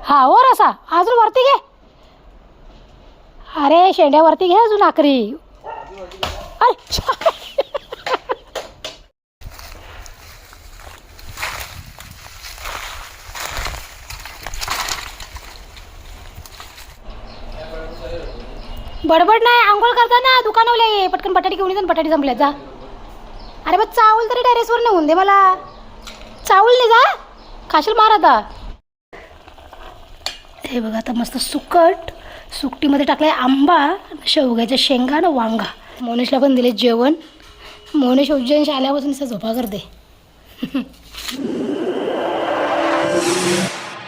हा वर असा अजून वरती घे. अरे शेंड्यावरती घे अजून आखरी. अरे बडबड नाही. आंघोळ करताना दुकानावले ये पटकन बटाटी घेऊन येतो. बटाटी संपल्या जा. अरे बघ चावल तरी टेरेसवर नेऊन दे मला. चावल नाही जा खाशील मार आता. हे बघा आता मस्त सुकट सुकटीमध्ये टाकलाय आंबा, शेवग्याच्या शेंगा आणि वांगा. मोनेशला पण दिले जेवण. मोनेश उज्जैन आल्यापासून असं झोपा करते.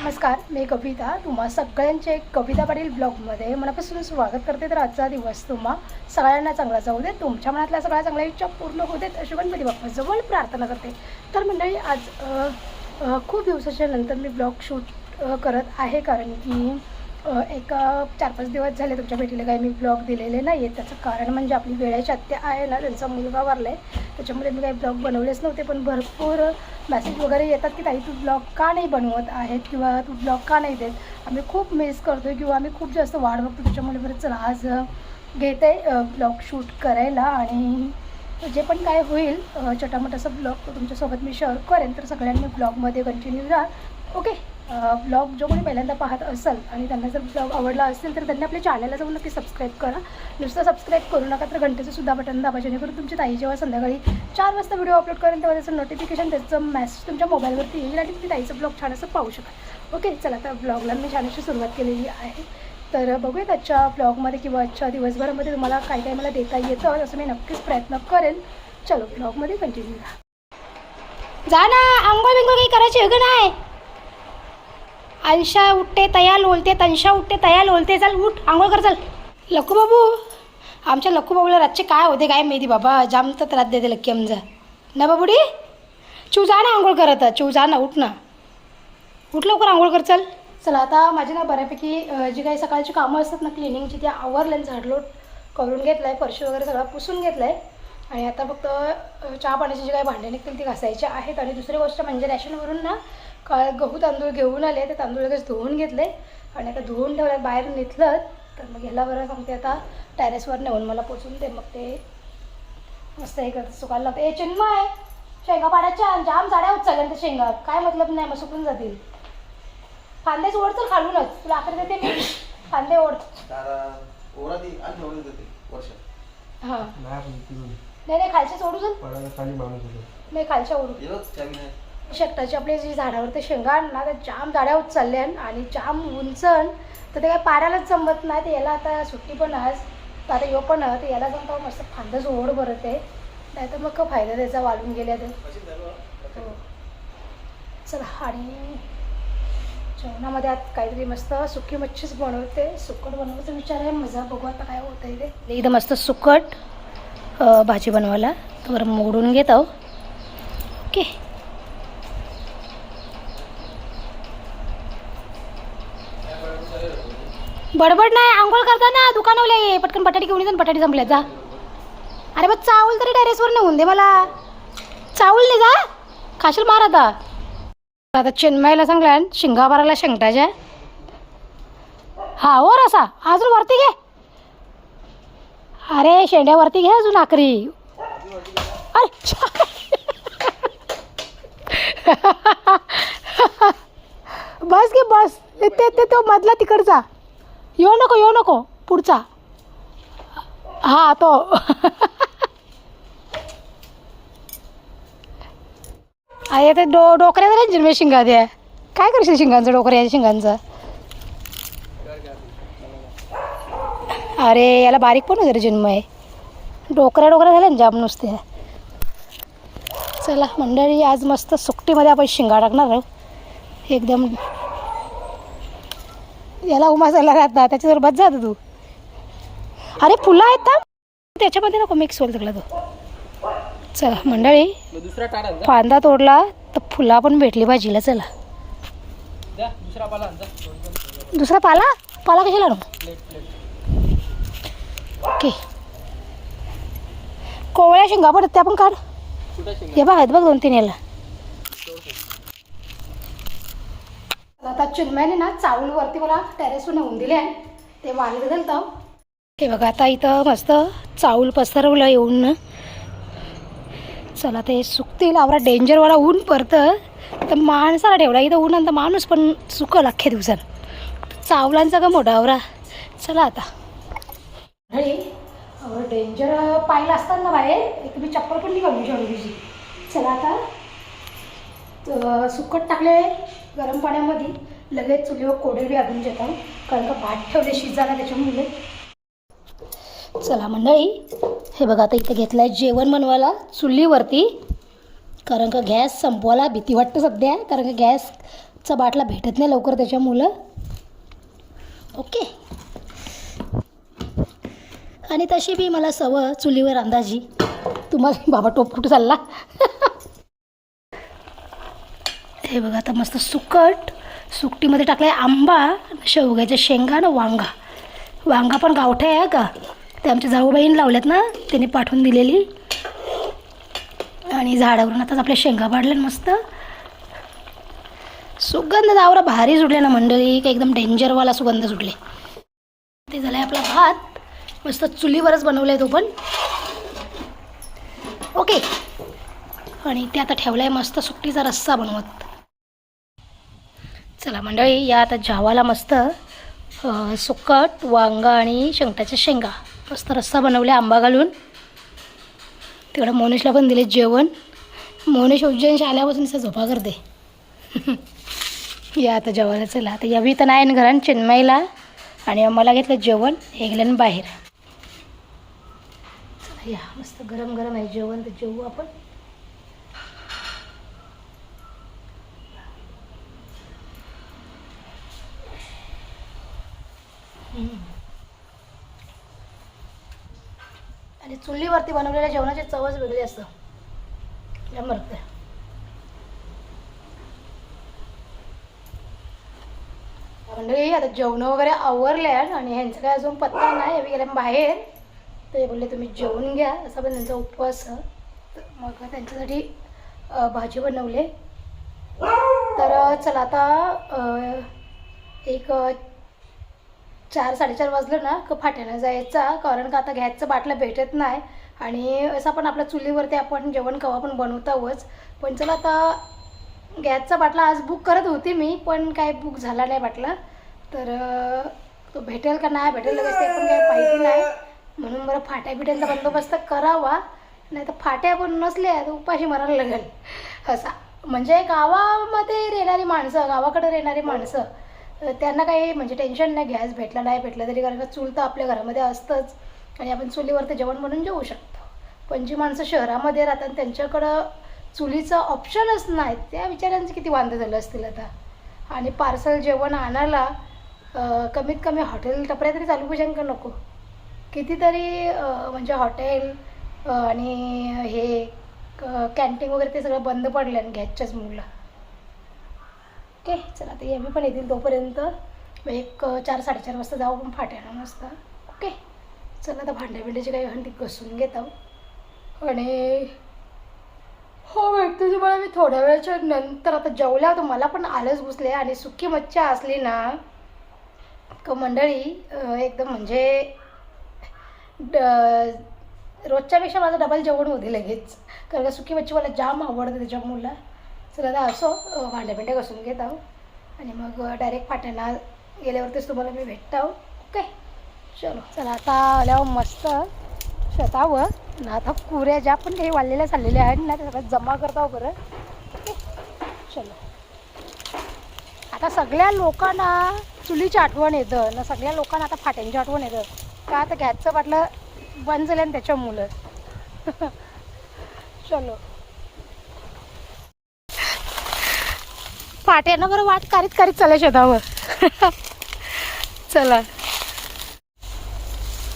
नमस्कार, मी कविता. तुम्हा सगळ्यांचे कविता पाटील ब्लॉगमध्ये मनापासून स्वागत करते. तर आजचा दिवस तुम्हा सगळ्यांना चांगला जाऊ दे. तुमच्या मनातल्या सगळ्या चांगल्या इच्छा पूर्ण होऊ देत अशी गणपती बाप्पाजवळ प्रार्थना करते. तर मंडळी आज खूप दिवसाच्या नंतर मी ब्लॉग शूट करत आहे, कारण की एक 4-5 दिवस झाले तुमच्या भेटीला काही मी ब्लॉग दिलेले नाही आहेत. त्याचं कारण म्हणजे आपली वेळेची आत्या आहे ना, त्यांचा मुलगा वारला आहे, त्याच्यामुळे मी काही ब्लॉग बनवलेच नव्हते. पण भरपूर मेसेज वगैरे येतात की ताई तू ब्लॉग का नाही बनवत आहेत किंवा तू ब्लॉग का नाही देत. आम्ही खूप मिस करतो आहे किंवा आम्ही खूप जास्त वाट बघतो. त्याच्यामुळे बरं चला आज घेते ब्लॉग शूट करायला आणि जे पण काय होईल छोटामोठासा ब्लॉग तुमच्यासोबत मी शेअर करेन. तर सगळ्यांनी ब्लॉगमध्ये कंटिन्यू राहा. ओके. ब्लॉग जो कोणी पहिल्यांदा पाहत असेल आणि त्यांना जर ब्लॉग आवडला असेल तर त्यांनी आपल्या चॅनलला जाऊन नक्की सबस्क्राईब करा. नुसतं सबस्क्राईब करू नका, तर घंटेचं सुद्धा बटन दाबा, जेणेकरून तुमची ताई जेव्हा संध्याकाळी 4 वाजता व्हिडिओ अपलोड करेन तेव्हा त्याचं नोटिफिकेशन, त्याचं मेसेज तुमच्या मोबाईलवरती येईल आणि तुम्ही ताईचं ब्लॉग छान असं पाहू शकाल. ओके चला, तर ब्लॉगला मी छान अशी सुरुवात केलेली आहे. तर बघूयात आजच्या ब्लॉगमध्ये किंवा आजच्या दिवसभरामध्ये तुम्हाला काय काय मला देता येतं असं मी नक्कीच प्रयत्न करेन. चलो ब्लॉगमध्ये कंटिन्यू राहा. जा ना, आंघोळ बिंघोळ काही करायची आहे का नाही. अंशा उठते तया लोलते, तंशा उठते तया लोलते. चल उठ, आंघोळ कर चल. लक्कू बाबू, आमच्या लक्कू बाबूला रातचे काय होते काय माहिती बाबा, जाम तर त्रास देते लक्की आमचा ना बाबुडी. चिव जा ना आंघोळ करत, चिव जा ना, उठ ना, उठ लवकर आंघोळ कर चल. चला आता माझी ना बऱ्यापैकी जी काही सकाळची कामं असतात ना क्लिनिंगची ती आवरलं, झाडलोट करून घेतलं आहे, फरशी वगैरे सगळं पुसून घेतलं आहे आणि आता फक्त चहा पाण्याची जी काही भांडे निघतील ती घासायची आहेत. आणि दुसरी गोष्ट म्हणजे रॅशनवरून ना काल गहू तांदूळ घेऊन आले, ते तांदूळ लगेच धुवून घेतले आणि आता धुवून ठेवल्यात बाहेर निघलं. तर मग ह्याला बरं सांगते आता टेरेसवर नेऊन मला पोचून ते मग ते मस्त हे करत सुकायला लागतं. ए चिन्मय, शेंगा पाण्याच्या जाम जाड्या होत चालल्या त्या शेंगा, काय मतलब नाही, मग सुकून जातील. कांदेच ओढ तर खालूनच तुला आखरी देते मी, कांदे ओढ. हां नाही खालचे सोडू चल, नाही खालच्या ओढू. शेकटाची आपली जी झाडावर ते शेंगा ना त्या जाम जाड्या होत चालल्या आणि जाम उंचन, तर ते काय पाऱ्यालाच जमत नाही. ते याला आता सुट्टी पण आज, तर आता यो पण तर याला जमता मस्त फांदच ओढ भरत आहे, नाही तर मग फायदा त्याचा वाढून गेल्या तर. हो चला, आणि जेवणामध्ये आता काहीतरी मस्त सुकी मच्छीच बनवते. सुकट बनवायचा विचार आहे, मजा बघू आता काय होतं आहे ते. इथं मस्त सुकट भाजी बनवायला तर मोडून घेत आहो. ओके बडबड नाही. आंघोळ करताना दुकानावले ये पटकन बटाटी घेऊन येतो. बटाटी संपल्या जा. अरे बघ चावल तरी टेरेसवर नेऊन दे मला. चावल नाही जा खाशील मार आता. आता चिन्मयला सांगल्या शिंगा भरायला शेंगटाच्या. हा वर असा अजून वरती घे. अरे शेंड्यावरती घे अजून आखरी. अरे बस घे बस. ते तो मधला तिकडचा येऊ नको पुढचा. हा तो अरे ते डोकऱ्या झाल्या जिरमे शिंगा द्या. काय करशील शिंगांचं, डोकऱ्या शिंगांचं. अरे याला बारीक पण होते रे जिन्मय, डोकऱ्या झाल्या ना जाम नुसत्या. चला मंडळी, आज मस्त सुकटीमध्ये आपण शिंगा टाकणार आहोत एकदम. याला उमासायला राहता त्याच्यावर बस जातो तू. अरे फुलं आहेत ना त्याच्यामध्ये, नको मिक्स होईल तिकडला तो. चला मंडळी, फांदा तोडला तर फुला पण भेटली भाजीला. चला दुसरा पाला कशाला नको. ओके कोवळ्या शेंगा पडत त्या पण काढ. हे बघ आहेत बघ 2-3 याला. आता चिन्मयाने ना चावलवरती मला टेरेसवर नेऊन दिले आहे, ते वाळत घालतो. हे बघा आता इथं मस्त चावल पसरवलं येऊन ना. चला ते सुकतील. आवरा डेंजरवाला ऊन पडतं तर माणसाला ठेवला इथं ऊन, आणि माणूस पण सुकल अख्ख्या दिवसात. चावलांचा का मोठा आवरा. चला आता डेंजर पाहिलं असतात ना बाहेर, एक तुम्ही चप्पल पण नाही घालू शकतो. चला आता सुकट टाकले गरम पाण्यामध्ये, लगेच चुलीवर कोडेल बी अजून घेतो, कारण का भात ठेवले शिजायला त्याच्यामुळे. चला मंडळी, हे बघा आता इथं घेतलं आहे जेवण बनवायला चुलीवरती, कारण का गॅस संपवायला भीती वाटतं सध्या, कारण का गॅसचा बाटला भेटत नाही लवकर त्याच्यामुळं. ओके. आणि तशी बी मला सवय चुलीवर अंदाजी. तुम्हाला बाबा टोप कुठं चालला. हे बघा आता मस्त सुकट सुकटीमध्ये टाकलं आहे आंबा, शेवग्याच्या शेंगा ना वांगा पण गावठे आहे का, ते आमच्या जाऊबाईने लावल्यात ना, त्यांनी पाठवून दिलेली. आणि झाडावरून आताच आपल्या शेंगा पाडल्या मस्त. सुगंध आवरा भारी सुटले ना मंडळी, का एकदम डेंजरवाला सुगंध सुटले. ते झालं आहे आपला भात, मस्त चुलीवरच बनवला आहे तो पण. ओके. आणि ते आता ठेवला आहे मस्त सुकटीचा रस्सा बनवत. चला मंडळी, या आता जेवायला मस्त सुकट वांगा आणि शेंगटाच्या शेंगा मस्त रस्सा बनवले आंबा घालून. तिकडं मोनिशला पण दिले जेवण. मोनिश उज्जैन आल्यापासून असं झोपा करते. या आता जेवायला. चला आता यावी तर नाही घरात चिन्मयला आणि मला घेतलं जेवण, हे गेलं बाहेर. चला या, मस्त गरम गरम आहे जेवण, तर जेवू आपण. आणि चुलीवरती बनवलेल्या जेवणाची चवच वेगळी असतं. या मरत मंडळी, आता जेवण वगैरे आवरले आणि ह्यांचं काय अजून पत्ता नाही, हे गेले बाहेर. तर हे बोलले तुम्ही जेवून घ्या, असा पण त्यांचा उपवास. मग त्यांच्यासाठी भाजी बनवले. तर चला आता एक 4-4:30 वाजलं ना का फाट्यानं जायचा, कारण का आता गॅसचं बाटलं भेटत नाही. आणि असं पण आपल्या चुलीवरती आपण जेवण केव्हा पण बनवतावच. पण चला आता गॅसचा बाटला आज बुक करत होती मी, पण काय बुक झाला नाही बाटला. तर तो भेटेल का नाही भेटेल लगेच ते पण काही माहिती नाही. म्हणून बरं फाट्या बिट्यांचा बंदोबस्त करावा, नाही तर फाट्या पण नसल्या तर उपाशी मरायला लागेल. असा म्हणजे गावामध्ये राहणारी माणसं, गावाकडे राहणारी माणसं, त्यांना काही म्हणजे टेन्शन नाही, गॅस भेटला नाही भेटला तरी, कारण का चूल तर आपल्या घरामध्ये असतंच आणि आपण चुलीवरती जेवण बनवून जेवू शकतो. पण जी माणसं शहरामध्ये राहतात त्यांच्याकडं चुलीचं ऑप्शनच नाही, त्या विचारांचं किती वांदे झालं असतील आता. आणि पार्सल जेवण आणायला कमीत कमी हॉटेल टपऱ्या तरी चालू पाहिजे का नको, कितीतरी म्हणजे हॉटेल आणि हे कॅन्टीन वगैरे ते सगळं बंद पडलं आणि गॅसच्याच मुलं. ओके. चला आता आम्ही पण येतील तोपर्यंत एक 4-4:30 वाजता जाऊ पण फाट्यानं मस्त. ओके. चला आता भांड्या काही हंडी घसून घेत आहो. आणि हो भेटते तुम्हाला मी थोड्या वेळाच्या नंतर. आता जेवल्या तर मला पण आलंच घुसले, आणि सुकी मच्छी असली ना का मंडळी एकदम म्हणजे रोजच्यापेक्षा माझं डबल जेवण होते लगेच, कारण का सुकी मच्छी मला जाम आवडते त्याच्यामुळं. चला आता असो भांड्या घासून घेत आहो आणि मग डायरेक्ट फाट्याला गेल्यावरतीच तुम्हाला मी भेटत आहो. ओके. चलो चला आता आल्यावर मस्त शेतावर ना आता कुऱ्या ज्या पण काही वाढलेल्या चाललेल्या आहेत ना त्या सगळ्यात जमा करत आहो बरं. ओके. चलो आता सगळ्या लोकांना चुलीची आठवण येतं ना, सगळ्या लोकांना आता फाट्यांची आठवण येतं का, आता गॅसचं बाटलं बंद झालं आणि त्याच्यामुळं. चलो फाट्यानं बरं वाट कारीत चालल्या शेतावर. चला.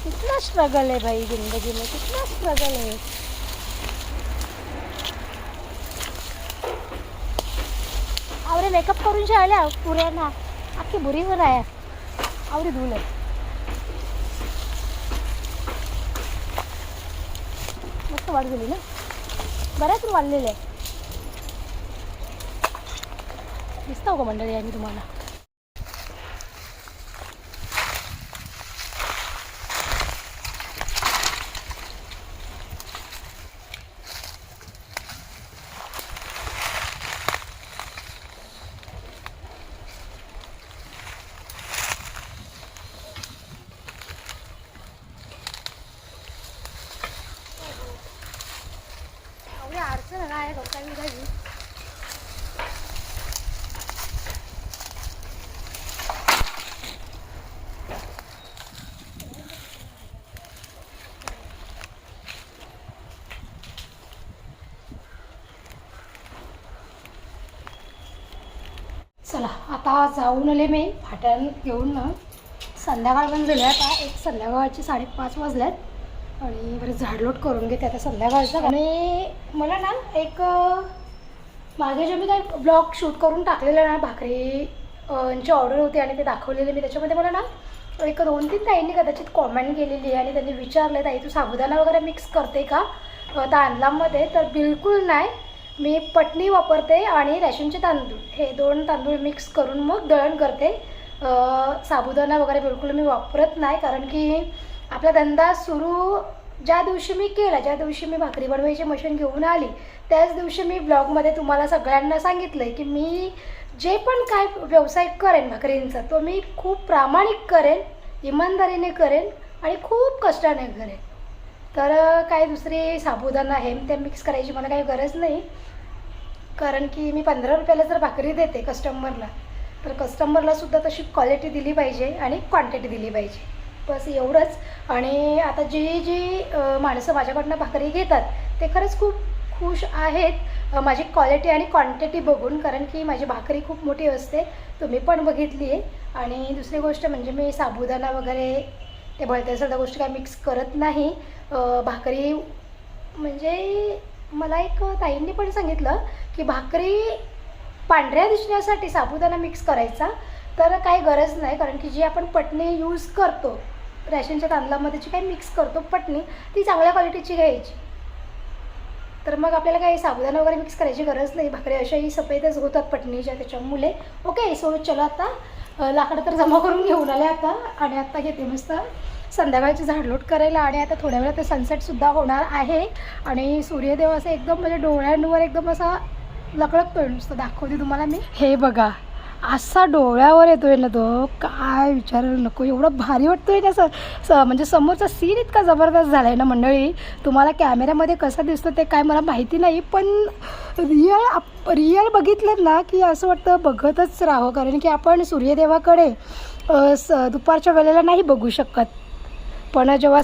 कितना स्ट्रगल है भाई जिंदगी में, कितना स्ट्रगल है. आवरे मेकअप करून शाळल्या पुऱ्यांना अख्खी बुरीवर आहे. आवरी धुल आहे मस्त वाढ झाली ना, बऱ्याच वाढलेलं आहे. दिसतं का मंडळी आम्ही तुम्हाला. चला आता जाऊन आले मी फाट्यान घेऊन ना. संध्याकाळ पण झाली आता. एक संध्याकाळचे 5:30 वाजल्यात आणि बरं झाडलोट करून घेते आता संध्याकाळचं. आणि मला ना एक मागे जे मी काही ब्लॉग शूट करून टाकलेलं ना भाकरी ची ऑर्डर होती आणि ते दाखवलेले मी. त्याच्यामध्ये मला ना एक 2-3 ताईंनी कदाचित कॉमेंट केलेली आहे आणि त्यांनी विचारलं ताई तू साबुदाणा वगैरे मिक्स करते का तांदळामध्ये. तर बिलकुल नाही, मी पटणी वापरते आणि रेशनचे तांदूळ हे 2 तांदूळ मिक्स करून मग दळण करते. साबुदाणा वगैरे बिलकुल मी वापरत नाही, कारण की आपला धंदा सुरू ज्या दिवशी मी केला, ज्या दिवशी मी भाकरी बनवायची मशीन घेऊन आली त्याच दिवशी मी ब्लॉगमध्ये तुम्हाला सगळ्यांना सांगितलं आहे की मी जे पण काय व्यवसाय करेन भाकरींचा तो मी खूप प्रामाणिक करेन, इमानदारीने करेन आणि खूप कष्टाने करेन. तर काही दुसरी साबुदाणा हे ते मिक्स करायची मला काही गरज नाही, कारण की मी 15 रुपयाला जर भाकरी देते कस्टमरला तर कस्टमरलासुद्धा तशी क्वालिटी दिली पाहिजे आणि क्वांटिटी दिली पाहिजे, बस एवढंच. आणि आता जी माणसं माझ्याकडनं भाकरी घेतात ते खरंच खूप खुश आहेत माझी क्वालिटी आणि क्वांटिटी बघून, कारण की माझी भाकरी खूप मोठी असते, तुम्ही पण बघितली आहे. आणि दुसरी गोष्ट म्हणजे मी साबुदाणा वगैरे ते भलत्या सगळ्या गोष्टी काय मिक्स करत नाही. भाकरी म्हणजे मला एक ताईंनी पण सांगितलं की भाकरी पांढऱ्या दिसण्यासाठी साबुदाणा मिक्स करायचा, तर काही गरज नाही, कारण की जी आपण पटणी यूज करतो रेशनच्या तांदळामध्ये जी काही मिक्स करतो पटणी ती चांगल्या क्वालिटीची घ्यायची. तर मग आपल्याला काही साबुदाणा वगैरे मिक्स करायची गरज नाही, भाकरी अशाही सफेदच होतात पटणीच्या त्याच्यामुळे. ओके, सो चला आता लाकडं तर जमा करून घेऊन आले आता आणि आत्ता घेते मस्त संध्याकाळची झाडलोट करायला. आणि आता थोड्या वेळात सनसेटसुद्धा होणार आहे आणि सूर्यदेव असं एकदम म्हणजे डोळ्यांवर एकदम असा लकळकतोय, नुसतं दाखवते तुम्हाला मी. हे बघा असा डोळ्यावर येतोय ना तो, काय विचारायला नको, एवढं भारी वाटतोय ना. म्हणजे समोरचा सीन इतका जबरदस्त झाला आहे ना मंडळी. तुम्हाला कॅमेऱ्यामध्ये कसं दिसतं ते काय मला माहिती नाही, पण रिअल बघितलं ना की असं वाटतं बघतच राहावं, कारण की आपण सूर्यदेवाकडे दुपारच्या वेळेला नाही बघू शकत, पण जेव्हा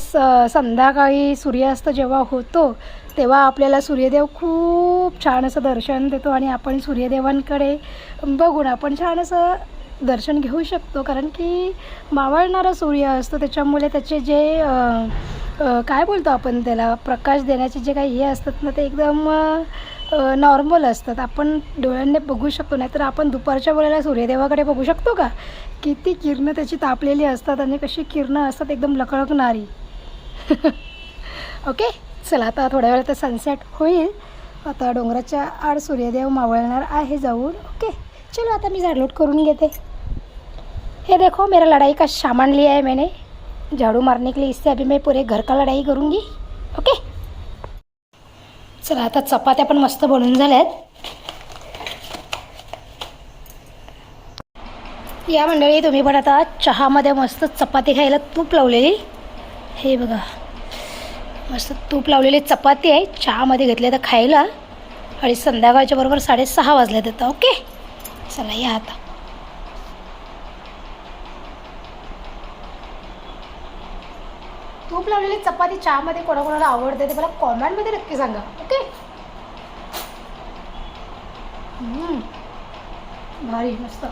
संध्याकाळी सूर्यास्त जेव्हा होतो तेव्हा आपल्याला सूर्यदेव खूप छान असं दर्शन देतो आणि आपण सूर्यदेवांकडे बघून आपण छान असं दर्शन घेऊ शकतो, कारण की मावळणारा सूर्य असतो त्याच्यामुळे त्याचे जे काय बोलतो आपण त्याला प्रकाश देण्याचे जे काही हे असतात ना ते एकदम नॉर्मल असतात, आपण डोळ्यांनी बघू शकतो. नाहीतर आपण दुपारच्या वेळेला सूर्यदेवाकडे बघू शकतो का, किती किरणं त्याची तापलेली असतात आणि कशी किरणं असतात एकदम लकळकणारी. ओके, चला आता थोड्या वेळात सनसेट होईल, आता डोंगराच्या आड सूर्यदेव मावळणार आहे जाऊन. ओके चलो आता मी झाडलोट करून घेते. ये देखो मेरा लड़ाई का सामान लिया है मैंने झाड़ू मारने के लिए, इससे अभी मैं पूरे घर का लड़ाई करूँगी. ओके चला आता चपात्या पण मस्त बनवून झाल्यात. या मंडळी तुम्ही पण आता चहामध्ये मस्त चपाती खायला तूप लावलेली, हे बघा मस्त तूप लावलेली चपाती आहे, चहामध्ये घेतले तर खायला. आणि संध्याकाळच्या बरोबर 6:30 वाजल्यात आता. ओके चला या आता. तूप लावलेली चपाती चहामध्ये कोणाकोणाला आवडते ते मला कॉमेंटमध्ये नक्की सांगा. ओके भारी मस्त.